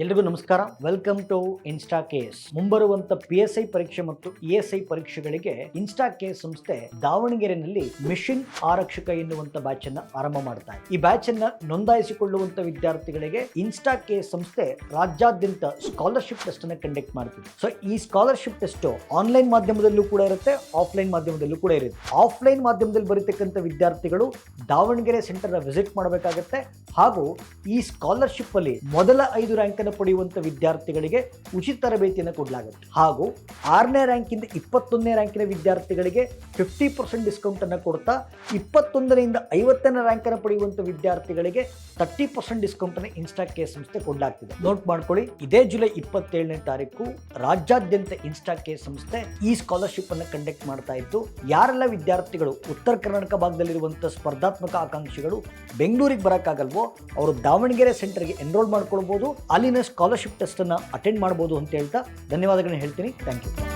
ಎಲ್ರಿಗೂ ನಮಸ್ಕಾರ. Welcome to Insta Case. ಮುಂಬರುವಂತ PSI ಪರೀಕ್ಷೆ ಮತ್ತು ESI ಪರೀಕ್ಷೆಗಳಿಗೆ ಇನ್ಸ್ಟಾ ಕೇಸ್ ಸಂಸ್ಥೆ ದಾವಣಗೆರೆಯಲ್ಲಿ ಮಿಷನ್ ಆರಕ್ಷಕ ಎನ್ನುವಂತ ಬ್ಯಾಚ್ ಅನ್ನ ಆರಂಭ ಮಾಡ್ತಾ ಇದೆ. ಈ ಬ್ಯಾಚ್ ಅನ್ನ ನೋಂದಾಯಿಸಿಕೊಳ್ಳುವಂತ ವಿದ್ಯಾರ್ಥಿಗಳಿಗೆ ಇನ್ಸ್ಟಾ ಕೇಸ್ ಸಂಸ್ಥೆ ರಾಜ್ಯಾದ್ಯಂತ ಸ್ಕಾಲರ್ಶಿಪ್ ಟೆಸ್ಟ್ ಅನ್ನು ಕಂಡಕ್ಟ್ ಮಾಡ್ತಿದೆ. ಸೊ ಈ ಸ್ಕಾಲರ್ಶಿಪ್ ಟೆಸ್ಟ್ ಆನ್ಲೈನ್ ಮಾಧ್ಯಮದಲ್ಲೂ ಕೂಡ ಇರುತ್ತೆ, ಆಫ್ಲೈನ್ ಮಾಧ್ಯಮದಲ್ಲೂ ಕೂಡ ಇರುತ್ತೆ. ಆಫ್ಲೈನ್ ಮಾಧ್ಯಮದಲ್ಲಿ ಬರೀತಕ್ಕಂಥ ವಿದ್ಯಾರ್ಥಿಗಳು ದಾವಣಗೆರೆ ಸೆಂಟರ್ ವಿಸಿಟ್ ಮಾಡಬೇಕಾಗುತ್ತೆ. ಹಾಗೂ ಈ ಸ್ಕಾಲರ್ಶಿಪ್ ಅಲ್ಲಿ ಮೊದಲ 5 ರ್ಯಾಂಕ್ ಪಡೆಯುವಂತ ವಿದ್ಯಾರ್ಥಿಗಳಿಗೆ ಉಚಿತ ತರಬೇತಿಯನ್ನು ಕೊಡಲಾಗುತ್ತೆ. ಹಾಗೂ 6ನೇ ರ್ಯಾಂಕಿಂದ 21ನೇ ರ್ಯಾಂಕಿನ ವಿದ್ಯಾರ್ಥಿಗಳಿಗೆ 50% ಡಿಸ್ಕೌಂಟ್ ಅನ್ನು ಕೊಡ್ತಾ 21ರಿಂದ 50ನೇ ರ್ಯಾಂಕ್ ಅನ್ನು ಪಡೆಯುವಂತ ವಿದ್ಯಾರ್ಥಿಗಳಿಗೆ 30% ಡಿಸ್ಕೌಂಟ್ ಅನ್ನು ಇನ್ಸ್ಟಾ ಕೇಸ್ ಸಂಸ್ಥೆ ಕೊಡಲಾಗ್ತಿದೆ. ನೋಟ್ ಮಾಡ್ಕೊಳ್ಳಿ, ಇದೇ ಜುಲೈ 27ನೇ ತಾರೀಕು ರಾಜ್ಯಾದ್ಯಂತ ಇನ್ಸ್ಟಾ ಕೇಸ್ ಸಂಸ್ಥೆ ಈ ಸ್ಕಾಲರ್ಶಿಪ್ ಅನ್ನು ಕಂಡಕ್ಟ್ ಮಾಡ್ತಾ ಇದ್ದು, ಯಾರೆಲ್ಲ ವಿದ್ಯಾರ್ಥಿಗಳು ಉತ್ತರ ಕರ್ನಾಟಕ ಭಾಗದಲ್ಲಿರುವಂತಹ ಸ್ಪರ್ಧಾತ್ಮಕ ಆಕಾಂಕ್ಷಿಗಳು ಬೆಂಗಳೂರಿಗೆ ಬರೋಕ್ಕಾಗಲ್ವೋ ಅವರು ದಾವಣಗೆರೆ ಸೆಂಟರ್ಗೆ ಎನ್ರೋಲ್ ಮಾಡ್ಕೊಳ್ಬಹುದು. ಅಲ್ಲಿನ ಸ್ಕಾಲರ್ಶಿಪ್ ಟೆಸ್ಟ್ ಅನ್ನ ಅಟೆಂಡ್ ಮಾಡಬಹುದು ಅಂತ ಹೇಳ್ತಾ ಧನ್ಯವಾದಗಳನ್ನ ಹೇಳ್ತೀನಿ. Thank you.